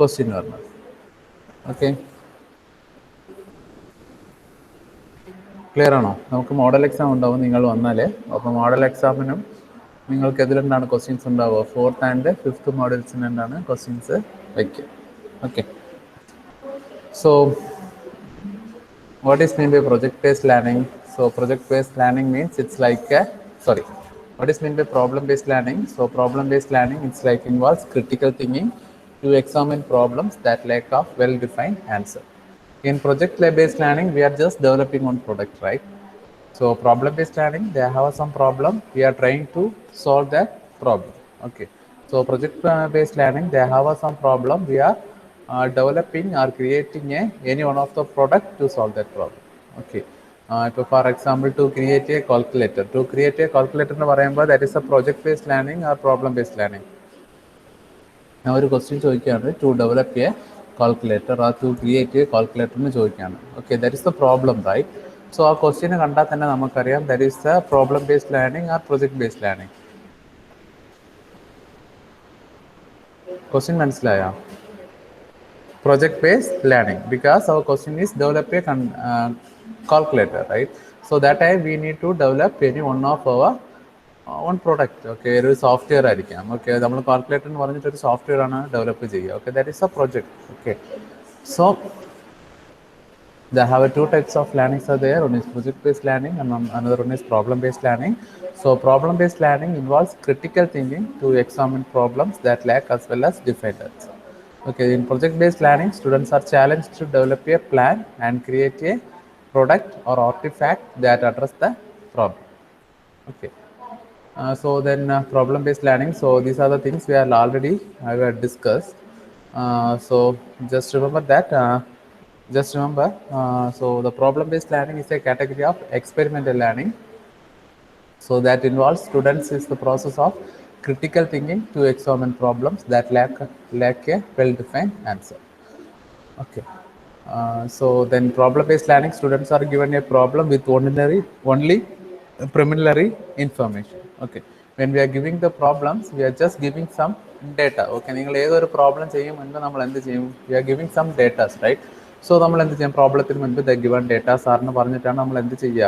Question വരുന്നത്. Okay, clear ആണോ? നമുക്ക് മോഡൽ എക്സാം ഉണ്ടാവും നിങ്ങൾ വന്നാൽ. അപ്പോൾ മോഡൽ എക്സാമിനും നിങ്ങൾക്ക് എതിലെന്താണ് ക്വസ്റ്റ്യൻസ് ഉണ്ടാവുക? 4th and 5th മോഡൽസിന് എന്താണ് ക്വസ്റ്റ്യൻസ് വയ്ക്കുക. Okay, so what is mean by project-based learning? So project-based learning means it's like what is mean by problem-based learning? So problem-based learning, it's like involves critical thinking to examine problems that lack of well-defined answer. In project-based learning, we are just developing one product, right? So problem-based learning, they have some problem, we are trying to solve that problem. Okay, so project-based learning, they have some problem, we are developing or creating any one of the product to solve that problem. Okay, so for example, to create a calculator, എന്ന് പറയുമ്പോൾ that is a project-based learning or problem-based learning. ഞാൻ ഒരു question ചോദിക്കുകയാണ്, to develop a calculator ആ to create a calculator എന്ന് ചോദിക്കുകയാണ്. Okay, that is the problem, right? So ആ ക്വസ്റ്റ്യനെ കണ്ടാൽ തന്നെ നമുക്കറിയാം that is the problem based learning or project based learning. Question മനസ്സിലായോ? Project based learning, because our question is develop a calculator, right? So that time we need to develop any one of our one product. Okay, ഒരു software ആയിരിക്കാം. Okay, നമ്മൾ calculator എന്ന് പറഞ്ഞിട്ട് ഒരു software ആണ് develop ചെയ്യുക. Okay, that is A project. Okay, so they have two types of learnings are there. One is project based learning and another one is problem based learning. So problem based learning involves critical thinking to examine problems that lack as well as defined answer. Okay, in project based learning, students are challenged to develop a plan and create a product or artifact that address the problem. Okay, so then problem based learning, so these are the things we are already discussed. So just remember that so the problem based learning is a category of experimental learning. So that involves students is the process of critical thinking to examine problems that lack a well-defined answer. Okay, so then problem-based learning, students are given a problem with only preliminary information. Okay, when we are giving the problems, we are just giving some data. Okay, നിങ്ങൾ ഏതൊരു problem ചെയ്യും മുൻപ് നമ്മൾ എന്ത് ചെയ്യും? We are giving some data, right? So നമ്മൾ എന്ത് ചെയ്യും? പ്രോബ്ലത്തിന് മുൻപ് ദ ഗിവൺ ഡേറ്റ സാറിന് പറഞ്ഞിട്ടാണ് നമ്മൾ എന്ത് ചെയ്യുക?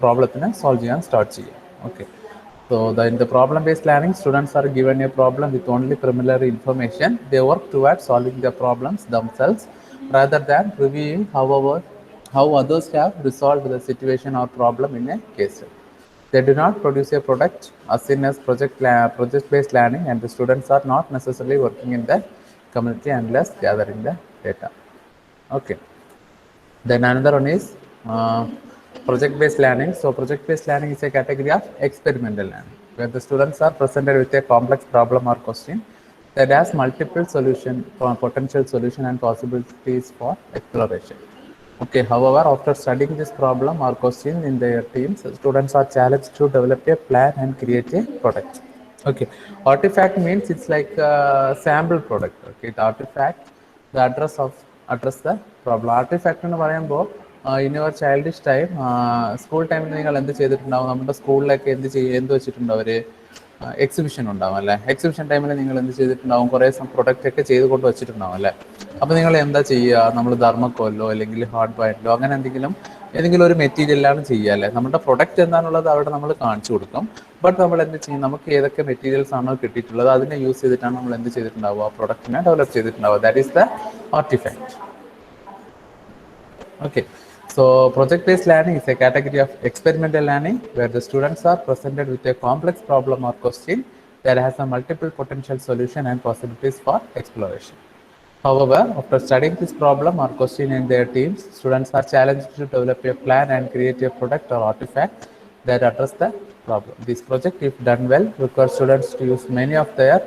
പ്രോബ്ലത്തിനെ സോൾവ് ചെയ്യാൻ സ്റ്റാർട്ട് ചെയ്യുക. Okay, so in the problem-based learning, students are given a problem with only preliminary information. They work towards solving the problems themselves rather than reviewing how others have resolved the situation or problem in a case. They do not produce a product as in as project-based learning, and the students are not necessarily working in the community unless gathering the data. Okay, then another one is project-based learning. So project-based learning is a category of experimental learning, where the students are presented with a complex problem or question that has multiple potential solution and possibilities for exploration. Okay, however, after studying this problem or question in their teams, students are challenged to develop a plan and create a product. Okay, artifact means it's like a sample product. Okay, the artifact, the address the problem. Artifact എന്ന് പറയുമ്പോൾ in your childish time, school ടൈമിൽ നിങ്ങൾ എന്ത് ചെയ്തിട്ടുണ്ടാവും? നമ്മുടെ സ്കൂളിലൊക്കെ എന്ത് വെച്ചിട്ടുണ്ടോ? അവർ എക്സിബിഷൻ ഉണ്ടാവും അല്ലേ? എക്സിബിഷൻ ടൈമിൽ നിങ്ങൾ എന്ത് ചെയ്തിട്ടുണ്ടാവും? കുറേ പ്രൊഡക്റ്റ് ഒക്കെ ചെയ്ത് കൊണ്ട് വെച്ചിട്ടുണ്ടാവും അല്ലേ? അപ്പോൾ നിങ്ങൾ എന്താ ചെയ്യുക? നമ്മൾ ധർമ്മക്കോലോ അല്ലെങ്കിൽ ഹാർഡ് ബൈൻഡോ അങ്ങനെ ഏതെങ്കിലും ഒരു മെറ്റീരിയലാണ് ചെയ്യുക അല്ലേ? നമ്മുടെ പ്രൊഡക്റ്റ് എന്താണുള്ളത് അവിടെ നമ്മൾ കാണിച്ചു കൊടുക്കും. ബട്ട് നമ്മൾ എന്ത് ചെയ്യും? നമുക്ക് ഏതൊക്കെ മെറ്റീരിയൽസ് ആണോ കിട്ടിയിട്ടുള്ളത് അതിനെ യൂസ് ചെയ്തിട്ടാണ് നമ്മൾ എന്ത് ചെയ്തിട്ടുണ്ടാവുക? ആ പ്രൊഡക്റ്റിനെ ഡെവലപ്പ് ചെയ്തിട്ടുണ്ടാവുക. That is the artefact. Okay, so project-based learning is a category of experimental learning where the students are presented with a complex problem or question that has a multiple potential solution and possibilities for exploration. However, after studying this problem or question in their teams, students are challenged to develop a plan and create a product or artifact that address the problem. This project, if done well, requires students to use many of their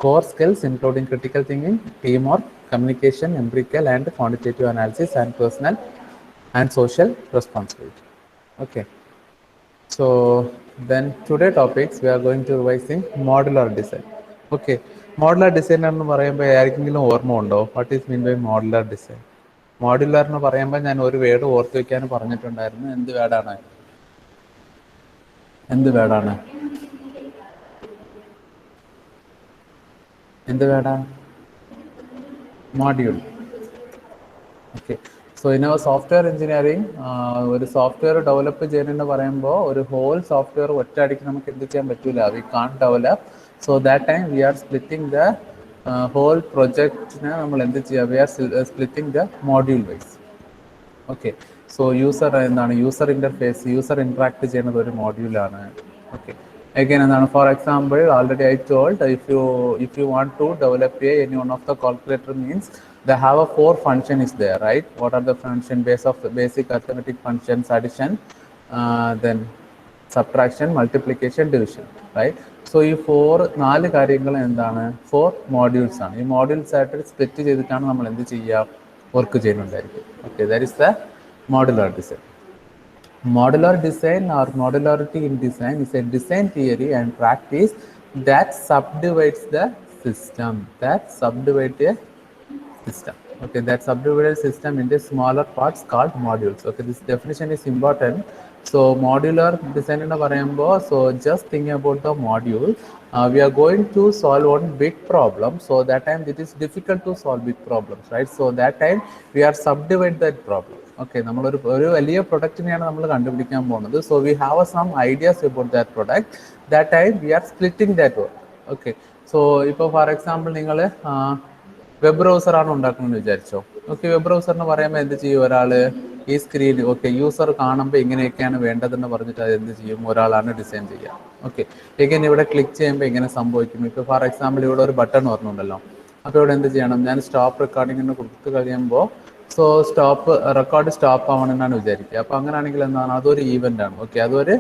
core skills including critical thinking, teamwork, communication, empirical and quantitative analysis, and personal and social responsibility. Okay, so then today topics we are going to revising modular design. Okay, modular design എന്ന് പറയുമ്പോൾ ആർക്കെങ്കിലും ഓർമ്മ ഉണ്ടോ? What is mean by modular design? Modular എന്ന് പറയുമ്പോൾ ഞാൻ ഒരു word ഓർത്ത് വെക്കാൻ പറഞ്ഞിട്ടുണ്ടായിരുന്നു. എന്ത് വേർഡാണ്? എന്ത് വേർഡാണ്? എന്ത് വേർഡാണ്? module. Okay. So in our software engineering, ഒരു സോഫ്റ്റ്വെയർ ഡെവലപ്പ് ചെയ്യുന്നതെന്ന് പറയുമ്പോൾ ഒരു ഹോൾ സോഫ്റ്റ്വെയർ ഒറ്റയടിക്ക് നമുക്ക് എന്ത് ചെയ്യാൻ പറ്റില്ല, we can develop. So that time we are splitting the whole പ്രൊജക്റ്റിനെ നമ്മൾ എന്ത് ചെയ്യുക, we are splitting the module wise. Okay. So user എന്താണ്, യൂസർ ഇൻ്റർഫേസ്, യൂസർ ഇൻട്രാക്ട് ചെയ്യുന്നത് ഒരു മോഡ്യൂളാണ്. Okay. Again, for example, already I told, if you want to develop any one of the calculator means they have a 4 function is there, right? What are the function base of the basic arithmetic functions? Addition, then subtraction, multiplication, division, right? So ഈ 4 കാര്യങ്ങൾ എന്താണ്, 4 modules ആണ്. ഈ modules ആയിട്ട് split ചെയ്തിട്ടാണ് നമ്മൾ എന്ത് ചെയ്യുക, വർക്ക് ചെയ്യുന്നുണ്ടായിരിക്കും. Okay, that is the modular design. Modular design or modularity in design is a design theory and practice that subdivides the system. Okay, that subdivided system into smaller parts called modules. Okay, this definition is important. So modular design in പറയുമ്പോൾ, so just think about the module. We are going to solve one big problem. So that time it is difficult to solve big problems, right? So that time we are subdivide that problem. Okay, നമ്മളൊരു വലിയ പ്രൊഡക്റ്റിനെയാണ് നമ്മൾ കണ്ടുപിടിക്കാൻ പോകുന്നത്. So we have some ideas about that product. That time we are splitting that work. Okay. So ഇപ്പോൾ for example നിങ്ങൾ web ബ്രൗസറാണ് ഉണ്ടാക്കണമെന്ന് വിചാരിച്ചോ. ഓക്കെ, വെബ് ബ്രൗസറിന് പറയുമ്പോൾ എന്ത് ചെയ്യും, ഒരാൾ ഈ സ്ക്രീൻ, ഓക്കെ, യൂസർ കാണുമ്പോൾ ഇങ്ങനെയൊക്കെയാണ് വേണ്ടതെന്ന് പറഞ്ഞിട്ട് അത് എന്ത് ചെയ്യും, ഒരാളാണ് ഡിസൈൻ ചെയ്യുക. ഓക്കെ, എങ്ങനെ ഇവിടെ ക്ലിക്ക് ചെയ്യുമ്പോൾ ഇങ്ങനെ സംഭവിക്കും. ഇപ്പോൾ ഫോർ എക്സാമ്പിൾ ഇവിടെ ഒരു ബട്ടൺ പറഞ്ഞുണ്ടല്ലോ. അപ്പോൾ ഇവിടെ എന്ത് ചെയ്യണം, ഞാൻ സ്റ്റോപ്പ് റെക്കോർഡിങ്ങിന് കൊടുത്ത് കഴിയുമ്പോൾ സോ റെക്കോർഡ് സ്റ്റോപ്പ് ആവണമെന്നാണ് വിചാരിക്കുക. അപ്പോൾ അങ്ങനെയാണെങ്കിൽ എന്താണ്, അതൊരു ഈവൻ്റ് ആണ്. ഓക്കെ, അതൊരു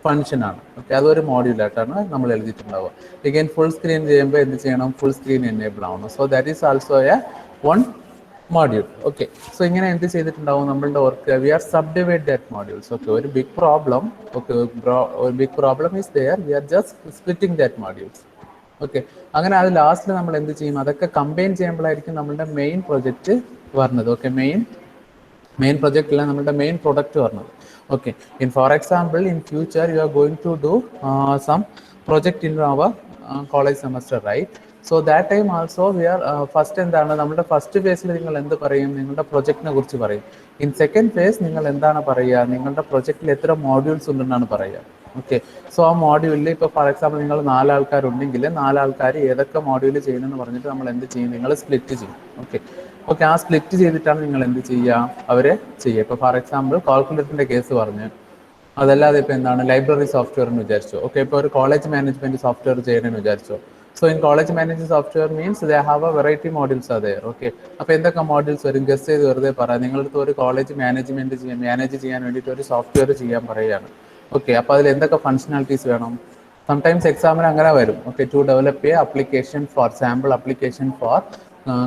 ഫംഗ്ഷനാണ്. ഓക്കെ, അതൊരു മോഡ്യൂളായിട്ടാണ് നമ്മൾ എഴുതിയിട്ടുണ്ടാവുക. എഗെയിൻ ഫുൾ സ്ക്രീൻ ചെയ്യുമ്പോൾ എന്ത് ചെയ്യണം, ഫുൾ സ്ക്രീൻ എനേബിൾ ആവണം. So that is also a one module. Okay, so ഇങ്ങനെ എന്ത് ചെയ്തിട്ടുണ്ടാവും നമ്മളുടെ work, we are subdivide that modules. Okay, ഒരു ബിഗ് പ്രോബ്ലം, ഓക്കെ, ഒരു big problem is there, we are just splitting that modules. Okay, അങ്ങനെ അത് ലാസ്റ്റിൽ നമ്മൾ എന്ത് ചെയ്യും, അതൊക്കെ കമ്പൈൻ ചെയ്യുമ്പോഴായിരിക്കും നമ്മളുടെ മെയിൻ പ്രൊജക്റ്റ് വരുന്നത്. ഓക്കെ, മെയിൻ പ്രൊജക്റ്റ് അല്ല, നമ്മുടെ മെയിൻ പ്രൊഡക്റ്റ് വരുന്നത്. Okay, for example in future you are going to do some project in our college semester, right? So that time also we are first എന്താണ്, നമ്മുടെ first ഫേസിൽ നിങ്ങൾ എന്ത് പറയും, നിങ്ങളുടെ പ്രൊജക്റ്റിനെ കുറിച്ച് പറയും. ഇൻ സെക്കൻഡ് ഫേസ് നിങ്ങൾ എന്താണ് പറയുക, നിങ്ങളുടെ പ്രൊജക്റ്റിൽ എത്ര മോഡ്യൂൾസ് ഉണ്ടെന്നാണ് പറയുക. ഓക്കെ, സോ ആ മോഡ്യൂളിൽ ഇപ്പോൾ ഫോർ എക്സാമ്പിൾ നിങ്ങൾ 4 ആൾക്കാരുണ്ടെങ്കിൽ 4 ആൾക്കാർ ഏതൊക്കെ മോഡ്യൂൾ ചെയ്യണമെന്ന് പറഞ്ഞിട്ട് നമ്മൾ എന്ത് ചെയ്യും, നിങ്ങൾ സ്പ്ലിറ്റ് ചെയ്യും. ഓക്കെ, ആ സ്പ്ലിറ്റ് ചെയ്തിട്ടാണ് നിങ്ങൾ എന്ത് ചെയ്യുക, അവരെ ചെയ്യുക. ഇപ്പോൾ ഫോർ എക്സാമ്പിൾ കാൽക്കുലേറ്ററിൻ്റെ കേസ് പറഞ്ഞ്, അതല്ലാതെ ഇപ്പോൾ എന്താണ് ലൈബ്രറി സോഫ്റ്റ്വെയർ എന്ന് വിചാരിച്ചു. ഓക്കെ, ഇപ്പോൾ ഒരു കോളേജ് മാനേജ്മെൻറ്റ് സോഫ്റ്റ്വെയർ ചെയ്യണമെന്ന് വിചാരിച്ചു. So in college management software means they have A variety modules അതേ. ഓക്കെ, അപ്പോൾ എന്തൊക്കെ മോഡ്യൂൾസ് വരും, ഗസ് ചെയ്ത് വെറുതെ പറയാം. നിങ്ങളടുത്ത് ഒരു കോളേജ് മാനേജ് ചെയ്യാൻ വേണ്ടിയിട്ട് ഒരു സോഫ്റ്റ്വെയർ ചെയ്യാൻ പറയുകയാണ്. ഓക്കെ, അപ്പോൾ അതിൽ എന്തൊക്കെ ഫങ്ഷണാലിറ്റീസ് വേണം, സംടൈംസ് എക്സാമിന് അങ്ങനെ വരും. Okay, to develop a application for sample application for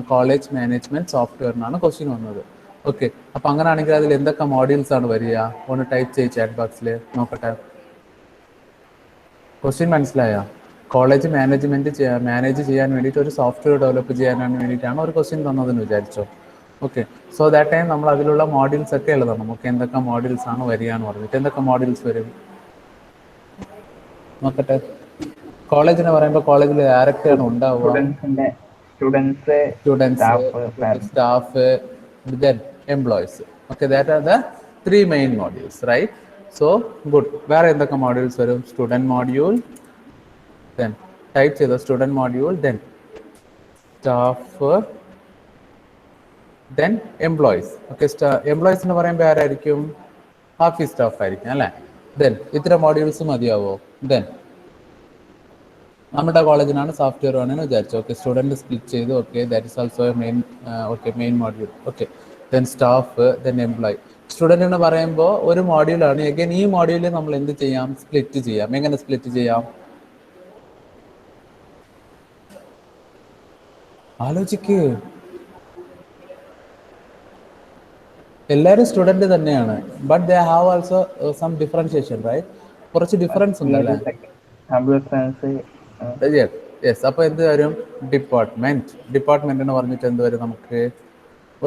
college management software എന്നാണ് ക്വസ്റ്റ്യൻ വന്നത്. ഓക്കെ, അപ്പോൾ അങ്ങനെയാണെങ്കിൽ അതിൽ എന്തൊക്കെ മോഡ്യൂൾസ് ആണ് വരിക, ഒന്ന് ടൈപ്പ് ചെയ്ത് ചാറ്റ് ബോക്സിൽ നോക്കട്ടെ. ക്വസ്റ്റ്യൻ മനസ്സിലായോ? കോളേജ് മാനേജ് ചെയ്യാൻ വേണ്ടിയിട്ട് ഒരു സോഫ്റ്റ്വെയർ ഡെവലപ്പ് ചെയ്യാൻ വേണ്ടിയിട്ടാണ് ഒരു ക്വസ്റ്റ്യൻ തന്നതെന്ന് വിചാരിച്ചോ. ഓക്കെ, സോ ദാറ്റ് ടൈം നമ്മൾ അതിലുള്ള മോഡ്യൂൾസ് ഒക്കെ എഴുതണം. ഓക്കെ, എന്തൊക്കെ മോഡ്യൂൾസ് ആണ് വരിക എന്ന് പറഞ്ഞിട്ട്, എന്തൊക്കെ മോഡ്യൂൾസ് വരും നോക്കട്ടെ. കോളേജിനെ പറയുമ്പോൾ കോളേജിൽ ആരൊക്കെയാണ് ഉണ്ടാവുക, students, staff, then employees. Okay, that are the 3 main modules, right? So good. വേറെ എന്തൊക്കെ മോഡ്യൂൾസ് വരും, സ്റ്റുഡൻറ് മോഡ്യൂൾ, then ടൈപ്പ് ചെയ്ത student module, then staff, then employees. Okay, employees എന്ന് പറയുമ്പോൾ ആരായിരിക്കും, ഓഫീസ് സ്റ്റാഫ് ആയിരിക്കും അല്ലേ. then ഇത്ര മോഡ്യൂൾസ് മതിയാവോ? then നമ്മുടെ കോളേജിനാണ് സോഫ്റ്റ്വെയർ വേണമെന്ന് വിചാരിച്ചു. ഓക്കെ, സ്റ്റുഡൻറ്റ് സ്പ്ലിറ്റ് ചെയ്തു. Okay, that is also main module. Okay, then staff, then employee. Student എന്ന് പറയുമ്പോൾ ഒരു മോഡ്യൂളാണ്. എഗൈൻ ഈ മോഡ്യൂളിൽ നമ്മൾ എന്ത് ചെയ്യാം, സ്പ്ലിറ്റ് ചെയ്യാം. എങ്ങനെ സ്പ്ലിറ്റ് ചെയ്യാം, ആലോചിക്ക്. എല്ലാവരും സ്റ്റുഡൻറ്റ് തന്നെയാണ്, but they have also some differentiation, right? കുറച്ച് ഡിഫറൻസ് ഉണ്ടല്ലേ. യെസ്, അപ്പോൾ എന്ത് വരും, ഡിപ്പാർട്ട്മെന്റ് എന്ന് പറഞ്ഞിട്ട് എന്ത് വരും, നമുക്ക്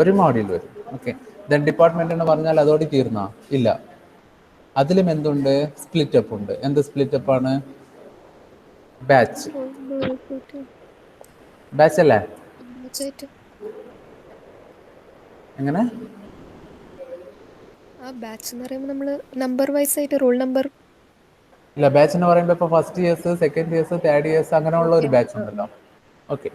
ഒരു മോഡ്യൂൾ വരും. ഓക്കെ, ദെൻ ഡിപ്പാർട്ട്മെന്റ് എന്ന് പറഞ്ഞാൽ അതോടെ തീർന്നാ ഇല്ല, അതിലും എന്തുണ്ട്, സ്പ്ലിറ്റപ്പ് ഉണ്ട്. എന്ത് സ്പ്ലിറ്റപ്പ് ആണ്, ബാച്ച് അല്ലേ. എങ്ങനെ? ആ ബാച്ച് എന്ന് പറയുമ്പോൾ നമ്മൾ നമ്പർ വൈസ് ആയിട്ട് റോൾ നമ്പർ. ഇല്ല, ബാച്ച് എന്ന് പറയുമ്പോൾ ഇപ്പോൾ first years, second years, third years അങ്ങനെയുള്ള ഒരു ഓക്കെ. ബാച്ച് ഉണ്ടല്ലോ. Okay,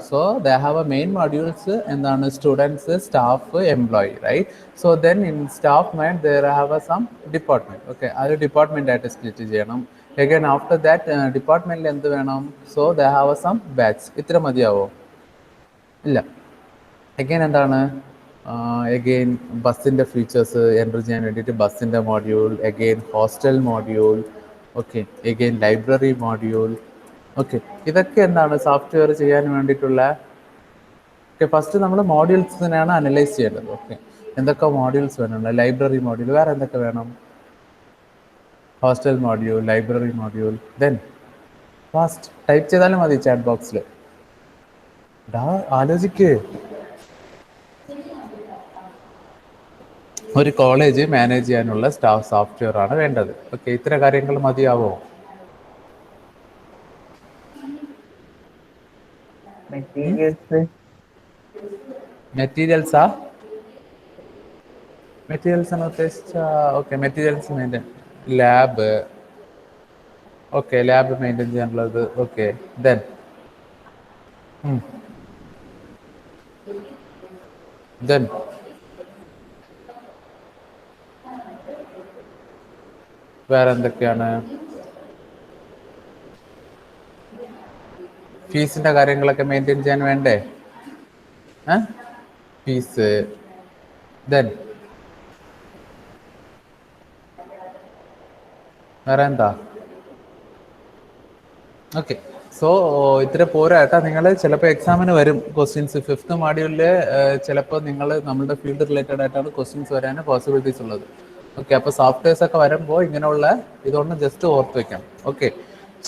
so they have a main modules എന്താണ്? Students, staff, employee, right? So then in staff mind there have a some department. Okay, അത് department ആയിട്ട് split ചെയ്യണം. Again after that ഡിപ്പാർട്ട്മെന്റിൽ എന്ത് വേണം? So they have a some batch. ഇത്ര മതിയാവോ? ഇല്ല. അഗൈൻ എന്താണ്? അഗെയിൻ ബസ്സിൻ്റെ ഫീച്ചേഴ്സ് എൻ്റർ ചെയ്യാൻ വേണ്ടിയിട്ട് ബസ്സിൻ്റെ module, again hostel module, okay, again library module. Okay, ഇതൊക്കെ എന്താണ് സോഫ്റ്റ്വെയർ ചെയ്യാൻ വേണ്ടിയിട്ടുള്ള. ഓക്കെ, ഫസ്റ്റ് നമ്മൾ മോഡ്യൂൾസിനെയാണ് അനലൈസ് ചെയ്യേണ്ടത്. ഓക്കെ, എന്തൊക്കെ മോഡ്യൂൾസ് വേണം? ലൈബ്രറി മോഡ്യൂൾ, വേറെ എന്തൊക്കെ വേണം? Hostel module, library module. Then fast type ചെയ്താലും മതി ചാറ്റ് ബോക്സിൽ. ആലോചിക്ക്. ഒരു കോളേജ് മാനേജ് ചെയ്യാനുള്ള സ്റ്റാഫ് സോഫ്റ്റ്വെയർ ആണ് വേണ്ടത്. ഓക്കെ, ഇത്ര കാര്യങ്ങൾ മതിയാവോ? മെറ്റീരിയൽസാ? മെറ്റീരിയൽസ് എന്ന് ഉദ്ദേശിച്ച okay, materials maintain, lab. Okay, lab maintain ചെയ്യാനുള്ളത്. ഓക്കെ, ദെൻ ദെൻ വേറെ എന്തൊക്കെയാണ്? ഫീസിന്റെ കാര്യങ്ങളൊക്കെ മെയിൻറ്റെയിൻ ചെയ്യാൻ വേണ്ടേ? ഫീസ്. ദെൻ വേറെ എന്താ? ഓക്കെ, സോ ഇത്ര പോരാ കേട്ടോ. നിങ്ങൾ ചിലപ്പോൾ എക്സാമിന് വരും ക്വസ്റ്റ്യൻസ്. ഫിഫ്ത്ത് മോഡ്യൂളിൽ ചിലപ്പോൾ നിങ്ങൾ നമ്മളുടെ ഫീൽഡ് റിലേറ്റഡ് ആയിട്ടാണ് ക്വസ്റ്റ്യൻസ് വരാൻ പോസിബിലിറ്റീസ് ഉള്ളത്. ഓക്കെ, അപ്പോൾ സോഫ്റ്റ്വെയർസ് ഒക്കെ വരുമ്പോൾ ഇങ്ങനെയുള്ള ഇതൊന്ന് ജസ്റ്റ് ഓർത്ത് വെക്കാം. ഓക്കെ,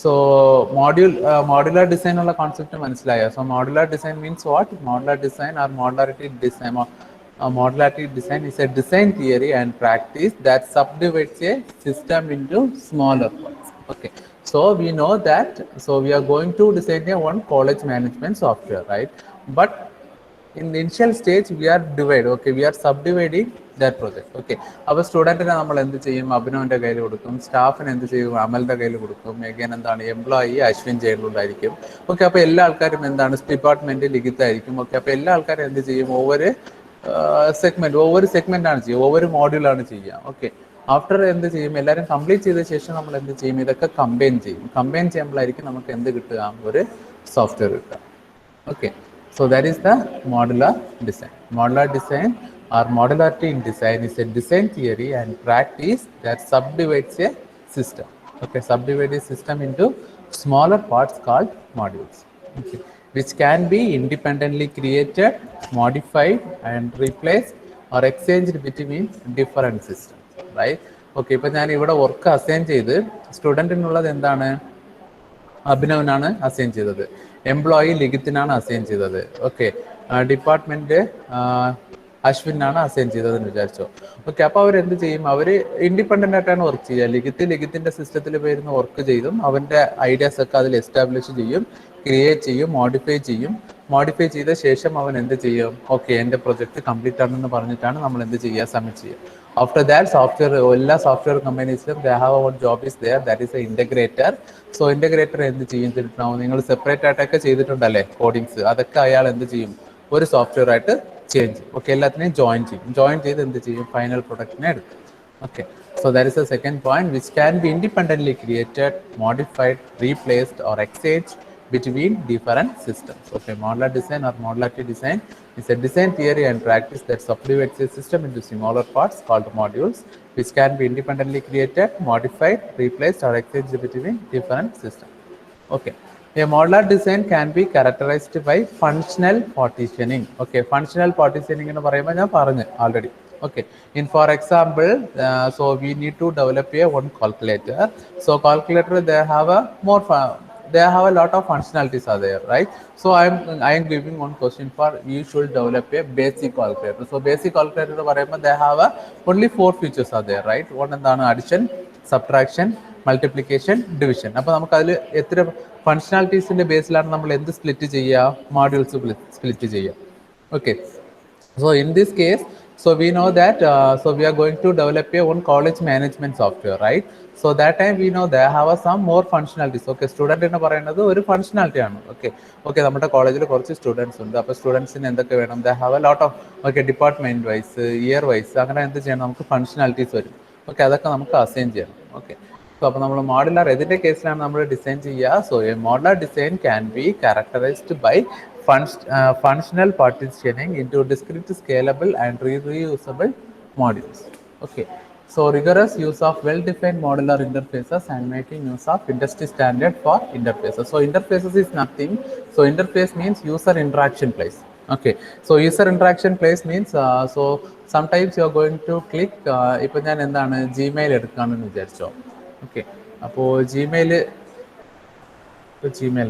സോ മോഡുലാർ ഡിസൈൻ ഉള്ള കോൺസെപ്റ്റ് മനസ്സിലായോ? So modular design means what? Modular design or modularity design. Modularity design is a design theory and practice that subdivides a system into smaller parts. Okay, so we know that. So we are going to design a one college management software, right? But in the initial stage we are subdividing that project. Okay, അപ്പോൾ സ്റ്റുഡൻറ്റിനെ നമ്മൾ എന്ത് ചെയ്യും? അഭിനവൻ്റെ കയ്യിൽ കൊടുക്കും. സ്റ്റാഫിന് എന്ത് ചെയ്യും? അമലിൻ്റെ കയ്യിൽ കൊടുക്കും. എഗൈൻ എന്താണ്? എംപ്ലോയി അശ്വിൻ ചെയ്യുന്നുണ്ടായിരിക്കും. ഓക്കെ, അപ്പോൾ എല്ലാ ആൾക്കാരും എന്താണ്? ഡിപ്പാർട്ട്മെന്റ് ലിഖിതായിരിക്കും. ഓക്കെ, അപ്പോൾ എല്ലാ ആൾക്കാരും എന്ത് ചെയ്യും? ഒവ്വൊരു സെഗ്മെന്റ് ആണ് ചെയ്യുക, ഒവ്വൊരു മോഡ്യൂളാണ് ചെയ്യുക. ഓക്കെ, ആഫ്റ്റർ എന്ത് ചെയ്യും? എല്ലാവരും കംപ്ലീറ്റ് ചെയ്ത ശേഷം നമ്മൾ എന്ത് ചെയ്യും? ഇതൊക്കെ കമ്പൈൻ ചെയ്യും. കമ്പൈൻ ചെയ്യുമ്പോഴായിരിക്കും നമുക്ക് എന്ത് കിട്ടുക? ഒരു സോഫ്റ്റ്വെയർ കിട്ടുക. Okay, so that is the modular design. Modular design or modularity in design is a design theory and practice that subdivides a system. Okay, subdivide a system into smaller parts called modules. Okay, which can be independently created, modified and replaced or exchanged between different systems, right? Okay, ഇപ്പോൾ ഞാൻ ഇവിടെ work assign ചെയ്ത് സ്റ്റുഡൻറ്റിനുള്ളത് എന്താണ്? അഭിനവനാണ് assign ചെയ്തത്. Employee ലിഖിത്തിനാണ് assign ചെയ്തത്. Okay, department അശ്വിനാണ് assign ചെയ്തതെന്ന് വിചാരിച്ചോ. Okay, അപ്പോൾ അവരെന്ത് ചെയ്യും? അവർ ഇൻഡിപെൻഡൻ്റ് ആയിട്ടാണ് വർക്ക് ചെയ്യുക. ലിഖിത്തിന്റെ സിസ്റ്റത്തിൽ പോയിരുന്ന് വർക്ക് ചെയ്തും അവൻ്റെ ഐഡിയാസ് ഒക്കെ അതിൽ എസ്റ്റാബ്ലിഷ് ചെയ്യും, ക്രിയേറ്റ് ചെയ്യും, മോഡിഫൈ ചെയ്യും. മോഡിഫൈ ചെയ്ത ശേഷം അവൻ എന്ത് ചെയ്യും? ഓക്കെ, എൻ്റെ പ്രൊജക്ട് കംപ്ലീറ്റ് ആണെന്ന് പറഞ്ഞിട്ടാണ് നമ്മൾ എന്ത് ചെയ്യുക? സബ്മിറ്റ് ചെയ്യുക. ആഫ്റ്റർ ദാറ്റ് സോഫ്റ്റ്വെയർ, എല്ലാ സോഫ്റ്റ്വെയർ കമ്പനീസിലും they have one job is there, that is a integrator. So integrator എന്ത് ചെയ്തിട്ടുണ്ടാവും? നിങ്ങൾ സെപ്പറേറ്റ് ആയിട്ടൊക്കെ ചെയ്തിട്ടുണ്ടല്ലേ കോഡിങ്സ്, അതൊക്കെ അയാൾ എന്ത് ചെയ്യും? ഒരു സോഫ്റ്റ്വെയർ ആയിട്ട് ചേഞ്ച് ചെയ്യും. ഓക്കെ, എല്ലാത്തിനെയും ജോയിൻ ചെയ്യും. ജോയിൻ ചെയ്ത് എന്ത് ചെയ്യും? ഫൈനൽ പ്രൊഡക്റ്റിനെ എടുക്കും. Okay, so that is the second point, which can be independently created, modified, replaced or exchanged between different systems. Okay, modular design or modularity design is a design theory and practice that subdivides a system into smaller parts called modules, which can be independently created, modified, replaced or exchanged between different systems. Okay, a modular design can be characterized by functional partitioning. Okay, functional partitioning എന്ന് പറയുമ്പോൾ ഞാൻ പറഞ്ഞു already. Okay, in for example, so we need to develop a one calculator. So calculator, they have a they have a lot of functionalities are there, right? So I am giving one question for you should develop a basic calculator. So basic calculator പറയുമ്പോൾ they have only 4 features are there, right? One എന്താണ്? addition, subtraction, multiplication, division. അപ്പോൾ നമുക്ക് അതിൽ എത്ര ഫങ്ഷണാലിറ്റീസിന്റെ ബേസിലാണ് നമ്മൾ എന്ത് split ചെയ്യുക? മോഡ്യൂൾസ് സ്പ്ലിറ്റ് ചെയ്യുക. Okay, So in this case, so we know that so we are going to develop a one college management software, right? So that time we know they have some more functionalities. Okay, student എന്ന് പറയുന്നത് ഒരു functionality ആണ്. Okay, okay, നമ്മുടെ കോളേജിൽ കുറച്ച് students ഉണ്ട്. അപ്പോൾ സ്റ്റുഡൻസിന് എന്തൊക്കെ വേണം? They have a lot of okay department wise, year wise അങ്ങനെ എന്ത് ചെയ്യണം? നമുക്ക് ഫങ്ഷണാലിറ്റീസ് വരും. ഓക്കെ, അതൊക്കെ നമുക്ക് അസൈൻ ചെയ്യണം. ഓക്കെ, സോ അപ്പോൾ നമ്മൾ മോഡുലാർ ഏതിൻ്റെ കേസിലാണ് നമ്മൾ ഡിസൈൻ ചെയ്യുക? So a modular design can be characterized by functional partitioning into discrete, scalable, and reusable modules. Okay, so rigorous use of well-defined modular interfaces and making use of industry standard for interfaces. So interfaces is nothing. So interface means user interaction place. Okay, so user interaction place means so sometimes you are going to click ഇപ്പോൾ ഞാൻ എന്താണ് Gmail എടുക്കുകയാണെന്ന് വിചാരിച്ചോ. Okay, അപ്പോൾ Gmail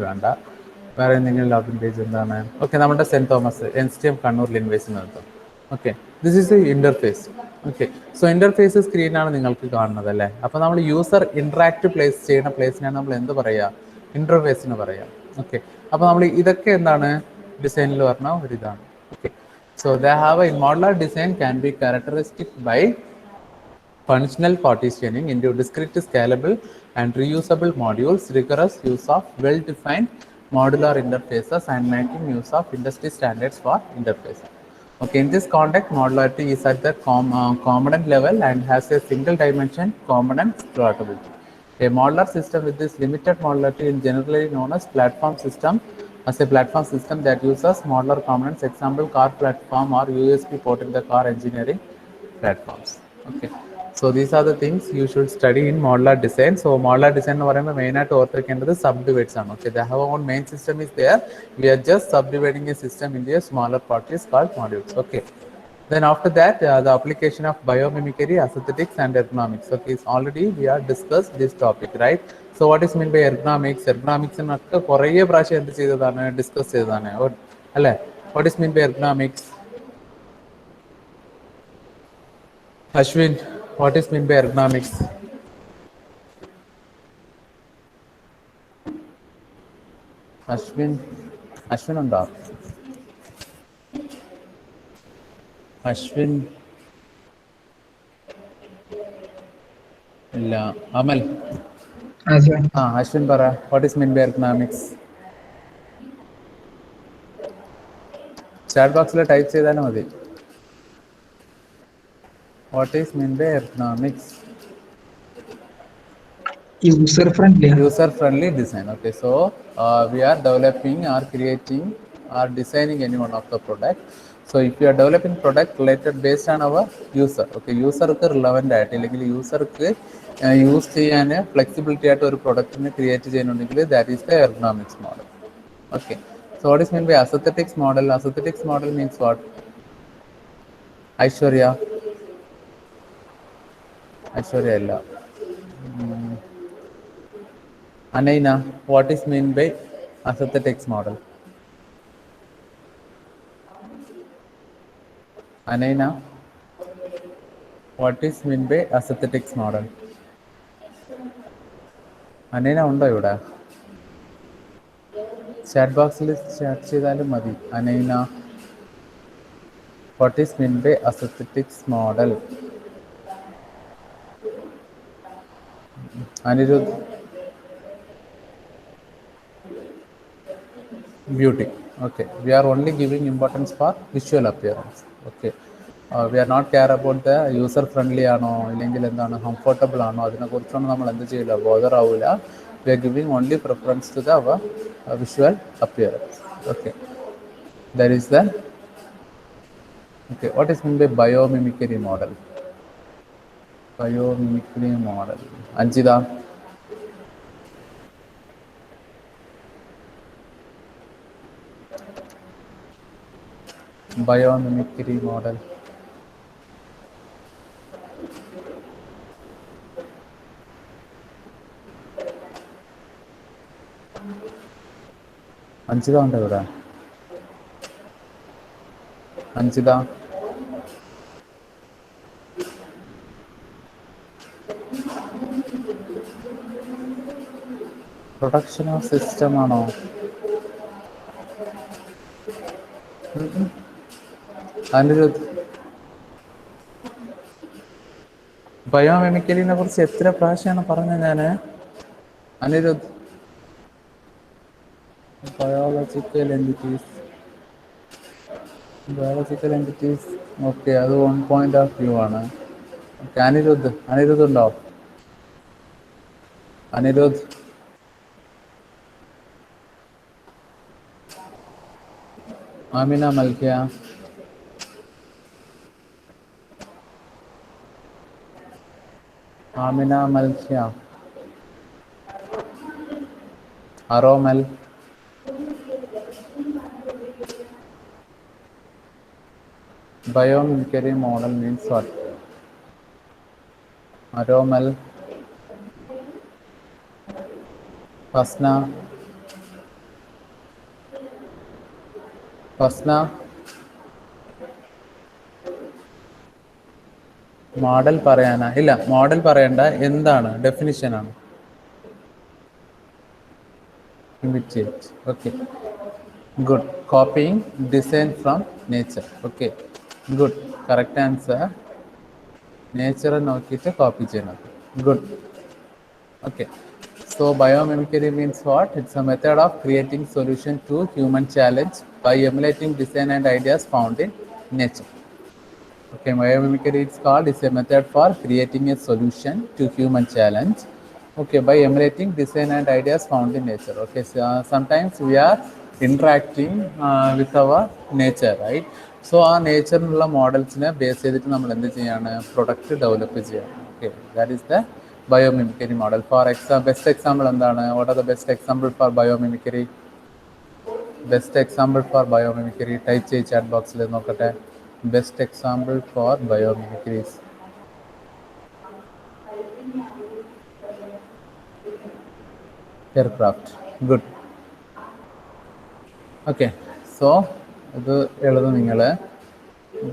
വേണ്ട, വേറെ എന്തെങ്കിലും login page എന്താണ്? Okay, നമ്മുടെ സെന്റ് തോമസ് NCTM കണ്ണൂർ ലിൻവേസ് നടത്തും. Okay, this is a interface. Okay, so interface സ്ക്രീനാണ് നിങ്ങൾക്ക് കാണുന്നത് അല്ലേ? അപ്പോൾ നമ്മൾ യൂസർ ഇന്ററാക്ട് പ്ലേസ് ചെയ്യുന്ന പ്ലേസിനാണ് നമ്മൾ എന്ത് പറയുക? ഇന്റർഫേസ് എന്ന് പറയാം. ഓക്കെ, അപ്പോൾ നമ്മൾ ഇതൊക്കെ എന്താണ് ഡിസൈനിൽ പറഞ്ഞ ഒരു ഇതാണ്. Okay, so they have a modular design can be characteristic by functional partitioning into discrete, scalable, and reusable modules, rigorous use of well-defined modular interfaces, and making use of industry standards for interfaces. Okay, in this context, modularity is at the component level and has a single dimension component exploitability. A modular system with this limited modularity is generally known as platform system, as a platform system that uses modular components, example car platform or USB port in the car engineering platforms. Okay, so these are the things you should study in modular design. So modular design എന്ന് പറയുമ്പോൾ main ആയിട്ട് ഓർത്തിരിക്കേണ്ടത് സബ്ഡിവൈഡ്സ് ആണ്. Okay, they have own main system is there. We are just subdividing a system into a smaller part is called modules. Okay, then after that the application of biomimicry, aesthetics and ergonomics. Okay, so already we are discussed this topic, right? So what is mean by ergonomics? Ergonomics എന്നൊക്കെ കുറേ പ്രാവശ്യം എന്ത് ചെയ്തതാണ്, discuss ചെയ്തതാണ് അല്ലേ? What is mean by ergonomics? Ashwin, what is mean by ergonomics? Ashwin ഉണ്ടോ? അശ്വിൻ ഇല്ല. അമൽ, അശ്വിൻ പറ, what is mean by ergonomics? Chat ബോക്സിൽ ടൈപ്പ് ചെയ്താലും മതി. What is mean by ergonomics? User friendly design. Okay, so we are developing or creating or designing any one of the product. So if you are developing product related based on our user, okay, user ക്ക് relevant ആയിട്ട് അല്ലെങ്കിൽ യൂസർക്ക് use ചെയ്യാൻ flexibility ആയിട്ട് ഒരു പ്രൊഡക്റ്റിനെ create ചെയ്യുന്നുണ്ടെങ്കിൽ that is the ergonomics model. Okay, so what is mean by aesthetics model? Aesthetics model means what? Aishwarya അല്ല. Anaina, what is mean by aesthetics model? Anaina, what is mean by aesthetics model? Anaina ഉണ്ടോ ഇവിടെ? Chat ബോക്സിൽ chat ചെയ്താലും മതി. Anaina, what is mean by aesthetics model? Anirudh, beauty. Okay, we are only giving importance for visual appearance. Okay, we are not care about the user friendly ആണോ ഇല്ലെങ്കിൽ എന്താണ് comfortable ആണോ അതിനെക്കുറിച്ചൊന്നും നമ്മൾ എന്ത് ചെയ്യില്ല, ബോദർ ആവില്ല. We are giving only preference to the our visual appearance. Okay, that is the okay. What is mean by biomimicry model? Biomimicry model, Anjita. Biomimicry model. Anjita ഉണ്ട് ഇവിടെ? അഞ്ജിത, പ്രൊഡക്ഷൻ ഓഫ് സിസ്റ്റം ആണോ? അനിരുദ്ധ്, ബയോമെമിക്കലിനെ കുറിച്ച് എത്ര പ്രാവശ്യമാണ് പറഞ്ഞത് ഞാൻ? Anirudh, biological entities okay, അത് 1 point of view ആണ്. ഓക്കെ, അനിരുദ്ധ് ഉണ്ടോ? Anirudh, Amina Malkiya, Aromal, biomimicry model means what? Aromal, Fasna, model പറയാനാ? ഇല്ല, മോഡൽ പറയണ്ട, എന്താണ് ഡെഫിനിഷൻ ആണ്. Imitate. Okay, good. Copying design from nature. Okay, good. Correct answer. Nature നോക്കിയിട്ട് കോപ്പി ചെയ്യുന്നത്. Good. Okay, so biomimicry means what? It's a method of creating solution to human challenge by emulating design and ideas found in nature. Okay, biomimicry it's called, it's a method for creating a solution to human challenge, okay, by emulating design and ideas found in nature. Okay, so sometimes we are interacting with our nature, right? So ആ നേച്ചറിനുള്ള മോഡൽസിനെ base ചെയ്തിട്ട് നമ്മൾ എന്ത് ചെയ്യാണ്? Product develop ചെയ്യണം. Okay, that is the biomimicry model. For best example എന്താണ്? What are the best example for biomimicry? Best example for biomimicry type ചെയ്ത് chat ബോക്സിൽ നോക്കട്ടെ. Best example for biomimicry is aircraft. Good. Okay, so ഇത് എഴുതും നിങ്ങൾ.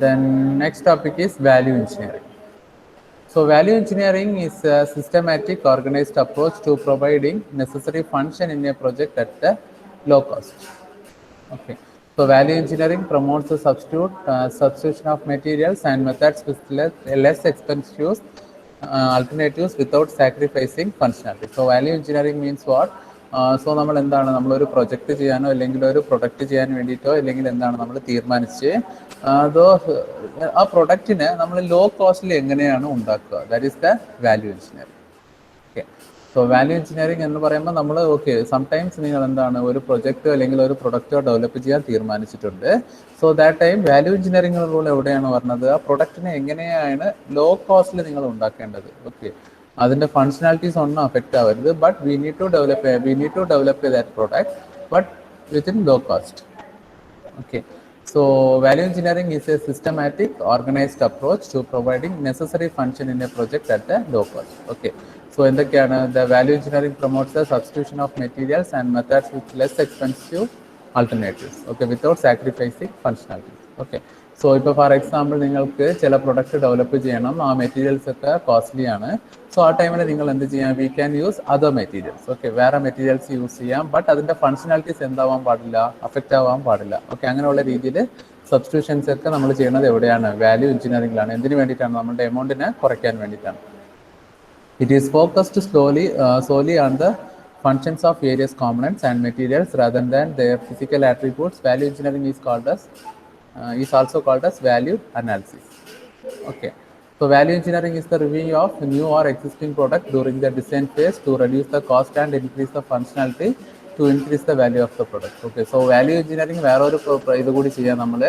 Then next topic is value engineering. So value engineering is a systematic organized approach to providing necessary function in a project at a low cost. Okay, so value engineering promotes the substitution of materials and methods with less expensive alternatives without sacrificing functionality. So value engineering means what? So നമ്മൾ എന്താണ്, നമ്മളൊരു project ചെയ്യാനോ അല്ലെങ്കിൽ ഒരു product ചെയ്യാൻ വേണ്ടിയിട്ടോ അല്ലെങ്കിൽ എന്താണ് നമ്മൾ തീരുമാനിച്ച് അതോ ആ പ്രൊഡക്റ്റിനെ നമ്മൾ ലോ കോസ്റ്റിൽ എങ്ങനെയാണ് ഉണ്ടാക്കുക, that is the value engineering. Okay, so value engineering എന്ന് പറയുമ്പോൾ നമ്മൾ ഓക്കെ സംടൈംസ് നിങ്ങൾ എന്താണ് ഒരു പ്രൊജക്റ്റോ അല്ലെങ്കിൽ ഒരു പ്രൊഡക്റ്റോ ഡെവലപ്പ് ചെയ്യാൻ തീരുമാനിച്ചിട്ടുണ്ട്. So that time value engineering rule എവിടെയാണ് പറഞ്ഞത്? ആ പ്രൊഡക്റ്റിനെ എങ്ങനെയാണ് ലോ കോസ്റ്റിൽ നിങ്ങൾ ഉണ്ടാക്കേണ്ടത്. ഓക്കെ, അതിൻ്റെ ഫങ്ഷണാലിറ്റീസ് ഒന്നും അഫക്റ്റ് ആവരുത്, but we need to develop that product but within low cost. Okay, so value engineering is a systematic organized approach to providing necessary function in a project at a low cost. Okay, so എന്തൊക്കെയാണ്? The value engineering promotes the substitution of materials and methods with less expensive alternatives, okay, without sacrificing functionality. Okay, so ഇപ്പോൾ for example നിങ്ങൾക്ക് ചില product develop ചെയ്യണം, ആ materials ഒക്കെ costly ആണ്. So ആ ടൈമിൽ നിങ്ങൾ എന്ത് ചെയ്യാം? We can use other materials. Okay, വേറെ മെറ്റീരിയൽസ് യൂസ് ചെയ്യാം, ബട്ട് അതിൻ്റെ ഫങ്ഷണാലിറ്റീസ് എന്താവാൻ പാടില്ല? അഫക്റ്റ് ആവാൻ പാടില്ല. ഓക്കെ, അങ്ങനെയുള്ള രീതിയിൽ സബ്സ്റ്റിറ്റ്യൂഷൻസ് ഒക്കെ നമ്മൾ ചെയ്യുന്നത് എവിടെയാണ്? വാല്യൂ എഞ്ചിനീയറിംഗിലാണ്. എന്തിനു വേണ്ടിയിട്ടാണ്? നമ്മുടെ എമൗണ്ടിനെ കുറയ്ക്കാൻ വേണ്ടിയിട്ടാണ്. It is focused solely on the functions of various components and materials rather than their physical attributes. Value engineering is also called as value analysis. Okay, so value engineering is the review of new or existing product during the design phase to reduce the cost and increase the functionality to increase the value of the product. Okay, so value engineering വേറൊരു ഇത് കൂടി ചെയ്യാം നമ്മൾ.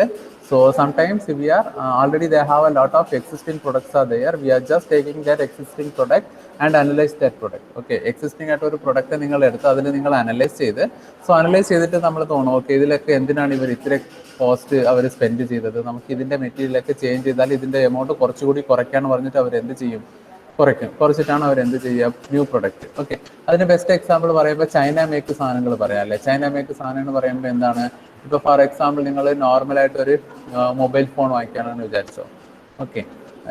So sometimes we are already they have a lot of existing products are there. We are just taking that existing product and analyze that product. Okay, existing ആയിട്ട് ഒരു product നിങ്ങൾ എടുത്ത് അതിന് നിങ്ങൾ അനലൈസ് ചെയ്ത്, സോ അനലൈസ് ചെയ്തിട്ട് നമ്മൾ തോന്നും ഓക്കെ ഇതിലൊക്കെ എന്തിനാണ് ഇവർ ഇത്ര കോസ്റ്റ് അവർ സ്പെൻഡ് ചെയ്തത്, നമുക്ക് ഇതിൻ്റെ മെറ്റീരിയലൊക്കെ ചേഞ്ച് ചെയ്താൽ ഇതിൻ്റെ എമൗണ്ട് കുറച്ചുകൂടി കുറയ്ക്കാന്ന് പറഞ്ഞിട്ട് അവർ എന്ത് ചെയ്യും? കുറച്ചിട്ടാണ് അവർ എന്ത് ചെയ്യുക? New product. ഓക്കെ, അതിന് ബെസ്റ്റ് എക്സാമ്പിൾ പറയുമ്പോൾ ചൈന മേക്ക് സാധനങ്ങൾ പറയാം അല്ലേ? ചൈന മേക്ക് സാധനം എന്ന് പറയുമ്പോൾ എന്താണ്? ഇപ്പോൾ ഫോർ എക്സാമ്പിൾ നിങ്ങൾ നോർമലായിട്ട് ഒരു മൊബൈൽ ഫോൺ വാങ്ങിക്കാനെന്ന് വിചാരിച്ചോ. ഓക്കെ,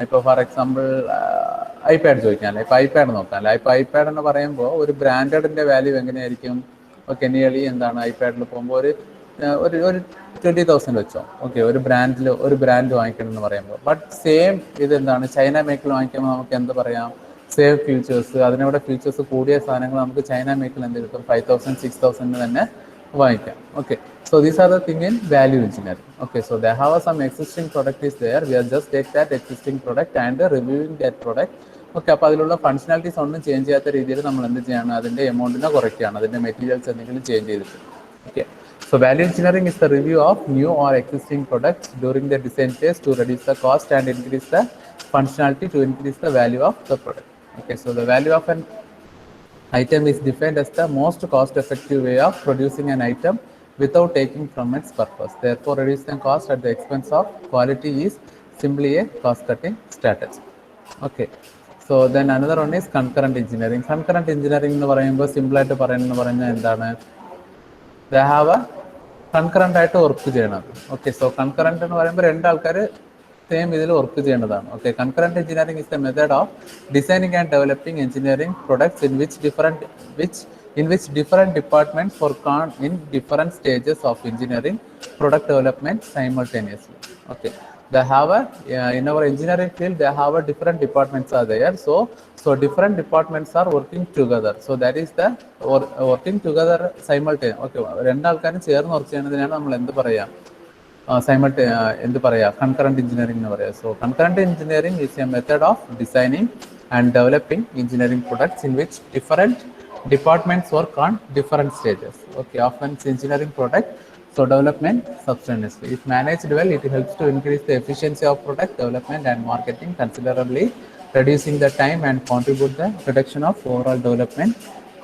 ഇപ്പോൾ ഫോർ എക്സാമ്പിൾ ഐപാഡ് ചോദിക്കാമല്ലേ? ഇപ്പോൾ ഐപാഡ് നോക്കാമല്ലേ? ഇപ്പോൾ ഐപാഡ് എന്ന് പറയുമ്പോൾ ഒരു ബ്രാൻഡഡിൻ്റെ വാല്യൂ എങ്ങനെയായിരിക്കും? ഓക്കെ, നിയർലി എന്താണ് ഐപാഡിൽ പോകുമ്പോൾ ഒരു ഒരു 20,000 വെച്ചോ. ഓക്കെ, ഒരു ബ്രാൻഡ് വാങ്ങിക്കണം എന്ന് പറയുമ്പോൾ, ബട്ട് സെയിം ഇതെന്താണ് ചൈന മേക്കിൽ വാങ്ങിക്കുമ്പോൾ നമുക്ക് എന്ത് പറയാം, സെയിം ഫീച്ചേഴ്സ്, അതിനവിടെ ഫീച്ചേഴ്സ് കൂടിയ സാധനങ്ങൾ നമുക്ക് ചൈന മേക്കിൽ എന്ത് കിട്ടും, 5,000 6,000 തന്നെ വാങ്ങിക്കാം. Okay, so these are the thing in value engineering. Okay, so they have some existing product is there, we are just take that existing product and reviewing that product. Okay, അപ്പോൾ അതിലുള്ള functionalities ഒന്നും change ചെയ്യാത്ത രീതിയിൽ നമ്മൾ എന്ത് ചെയ്യണം, അതിൻ്റെ എമൗണ്ടിനെ കുറയ്ക്കുകയാണ്, അതിൻ്റെ മെറ്റീരിയൽസ് എന്തെങ്കിലും ചേഞ്ച് ചെയ്തിട്ട്. Okay, so value engineering is the review of new or existing products during the design phase to reduce the cost and increase the functionality to increase the value of the product. Okay, so the value of an item is defined as the most cost-effective way of producing an item without taking from its purpose. Therefore, reducing cost at the expense of quality is simply a cost-cutting strategy. Okay, so then another one is concurrent engineering. Concurrent engineering എന്ന് പറയുമ്പോൾ സിമ്പിളായിട്ട് പറയുന്നത് എന്താണ്, they have a concurrent ആയിട്ട് work ചെയ്യണത്. Okay, so concurrent എന്ന് പറയുമ്പോൾ രണ്ടാൾക്കാർ same ഇതിൽ വർക്ക് ചെയ്യേണ്ടതാണ്. Okay, concurrent engineering is the method of designing and developing engineering products in which different departments work on in different stages of engineering product development simultaneously. Okay, they have in our engineering field they have different departments are there, so different departments are working together, so that is the working together simultaneously. Okay, രണ്ടാൾക്കാരും ചേർന്ന് work ചെയ്യുന്നതിനാണ് നമ്മൾ എന്ത് പറയാ, concurrent engineering എന്ന് പറയാം. So concurrent engineering is a method of designing and developing engineering products in which different departments work on different stages, okay, of an engineering product. So development substantially, if managed well, it helps to increase the efficiency of product development and marketing considerably, reducing the time and contribute the reduction of overall development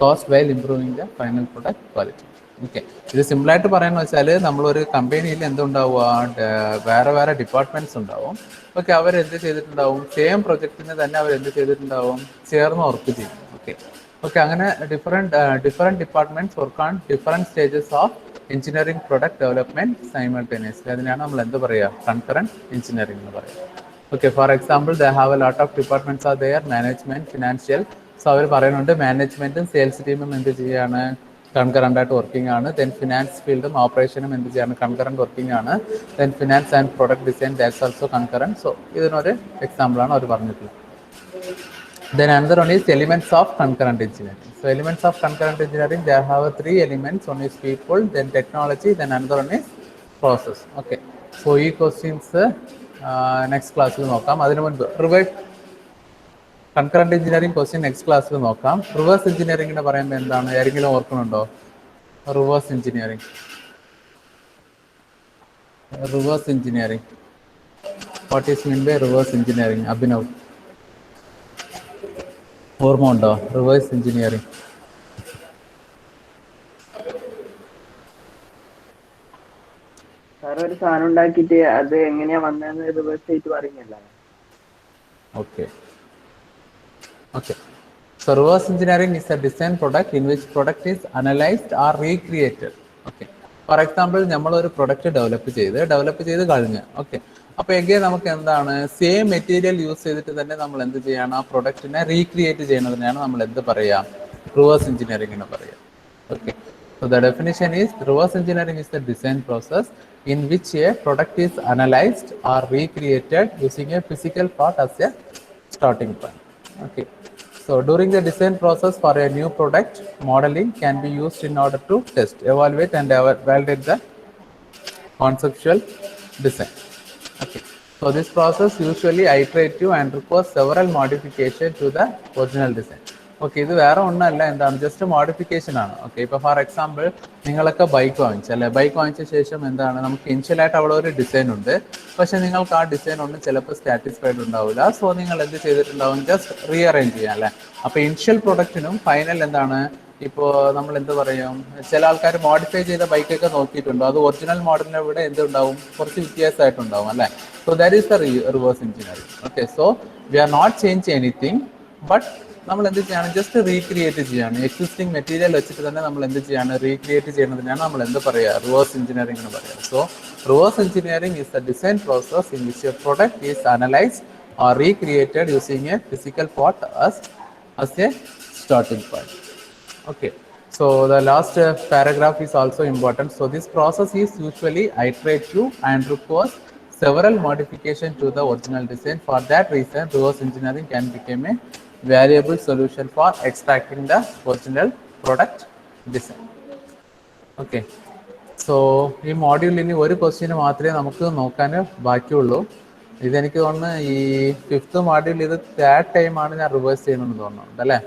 cost while improving the final product quality. Okay, ഇത് സിമ്പിളായിട്ട് പറയാന്ന് വെച്ചാൽ നമ്മളൊരു കമ്പനിയിൽ എന്തുണ്ടാവുക, വേറെ departments ഉണ്ടാവും. Okay, അവരെന്ത് ചെയ്തിട്ടുണ്ടാവും, സെയിം പ്രൊജക്റ്റിന് തന്നെ അവരെന്ത് ചെയ്തിട്ടുണ്ടാവും, ചേർന്ന് വർക്ക് ചെയ്യും. ഓക്കെ, അങ്ങനെ different departments work on different stages of engineering product development simultaneously. അതിനാണ് നമ്മൾ എന്ത് പറയുക, കൺകറന്റ് എഞ്ചിനീയറിംഗ് എന്ന് പറയുക. Okay, for example they have a lot of departments are there, management, financial. So അവർ പറയുന്നുണ്ട് മാനേജ്മെന്റും സെയിൽസ് ടീമും എന്ത് ചെയ്യാണ്, കൺകറന്റ് ആയിട്ട് വർക്കിംഗ് ആണ്. ദെൻ ഫിനാൻസ് ഫീൽഡും ഓപ്പറേഷനും എന്ത് ചെയ്യാണ്, കൺകറന്റ് വർക്കിംഗ് ആണ്. Then finance and product design that's also concurrent. So ഇതിനൊരു എക്സാമ്പിളാണ് അവർ പറഞ്ഞിട്ടുള്ളത്. Then another one is elements of concurrent engineering. So elements of concurrent engineering, there have three elements. One is people, then technology, then another one is process. Okay, so ഈ questions next ക്ലാസ്സിൽ നോക്കാം. അതിനു മുൻപ് concurrent engineering question next ക്ലാസ്സിൽ നോക്കാം. Reverse എഞ്ചിനീയറിംഗിനെ പറയുമ്പോൾ എന്താണ്, ആരെങ്കിലും ഓർക്കുന്നുണ്ടോ? Reverse engineering what is mean by reverse engineering? Abhinav ഓർമ്മ ഉണ്ടോ റിവേഴ്സ് എഞ്ചിനീയറിംഗ്? ഒരു സാധനം ഉണ്ടാക്കിയിട്ട് അത് എങ്ങനെയാ വന്നതെന്ന് റിവേഴ്സ് ആയിട്ട് പറയുന്നില്ല. Okay. So reverse engineering is a design product in which product is analyzed or recreated. Okay. For example, നമ്മൾ ഒരു പ്രൊഡക്റ്റ് ഡെവലപ്പ് ചെയ്ത് കഴിഞ്ഞ്. ഓക്കെ, അപ്പോൾ എഗെയിൻ നമുക്ക് എന്താണ്, സെയിം മെറ്റീരിയൽ യൂസ് ചെയ്തിട്ട് തന്നെ നമ്മൾ എന്ത് ചെയ്യണം, ആ പ്രൊഡക്റ്റിനെ റീക്രിയേറ്റ് ചെയ്യുന്നതിനാണ് നമ്മൾ എന്ത് പറയാം, റിവേഴ്സ് എഞ്ചിനീയറിംഗ് എന്ന് പറയാം. Okay, so the definition is reverse engineering is the design process in which a product is analyzed or recreated using a physical part as a starting point. Okay, so during the design process for a new product, modeling can be used in order to test, evaluate and validate the conceptual design. Okay, so this process usually iterative and requires several modifications to the original design. Okay, ഇത് വേറെ ഒന്നല്ല, എന്താണ്, just modification ആണ്. Okay, ഇപ്പോൾ for example നിങ്ങളൊക്കെ bike വാങ്ങിച്ചല്ലേ, bike വാങ്ങിച്ച ശേഷം എന്താണ്, നമുക്ക് ഇനിഷ്യലായിട്ട് അവിടെ ഒരു ഡിസൈൻ ഉണ്ട്, പക്ഷെ നിങ്ങൾക്ക് ആ ഡിസൈൻ ഒന്നും ചിലപ്പോൾ സാറ്റിസ്ഫൈഡ് ഉണ്ടാവില്ല. സോ നിങ്ങൾ എന്ത് ചെയ്തിട്ടുണ്ടാവും, ജസ്റ്റ് റീഅറേഞ്ച് ചെയ്യാം അല്ലേ. അപ്പോൾ ഇനിഷ്യൽ പ്രൊഡക്റ്റിനും ഫൈനൽ എന്താണ്, ഇപ്പോൾ നമ്മൾ എന്ത് പറയും, ചില ആൾക്കാർ മോഡിഫൈ ചെയ്ത ബൈക്കൊക്കെ നോക്കിയിട്ടുണ്ടോ, അത് ഒറിജിനൽ മോഡലിനെ ഇവിടെ എന്തുണ്ടാവും, കുറച്ച് വ്യത്യാസമായിട്ടുണ്ടാവും അല്ലേ. So that is the reverse engineering. Okay, so we are not change anything, but നമ്മൾ എന്ത് ചെയ്യാണ്, ജസ്റ്റ് റീക്രിയേറ്റ് ചെയ്യാണ്. എക്സിസ്റ്റിംഗ് മെറ്റീരിയൽ വെച്ചിട്ട് തന്നെ നമ്മൾ എന്ത് ചെയ്യാണ്, റീക്രിയേറ്റ് ചെയ്യുന്നതിനാണ് നമ്മൾ എന്ത് പറയുക, റിവേഴ്സ് എഞ്ചിനീയറിംഗ് എന്ന് പറയുക. So reverse engineering is the design process in which A product is analysed or recreated using a physical part as a starting point. Okay, So the last paragraph is also important. So this process is usually iterative and requires several modifications to the original design. For that reason, reverse engineering can become a valuable solution for extracting the original product design. Okay. So ഈ മോഡ്യൂളിൽ ഇനി ഒരു question മാത്രമേ നമുക്ക് നോക്കാൻ ബാക്കിയുള്ളൂ. ഇതെനിക്ക് തോന്നുന്നു ഈ 5th മോഡ്യൂൾ ഇത് 3rd ടൈമാണ് ഞാൻ റിവേഴ്സ് ചെയ്യണമെന്ന് തോന്നുന്നുണ്ട് അല്ലേ?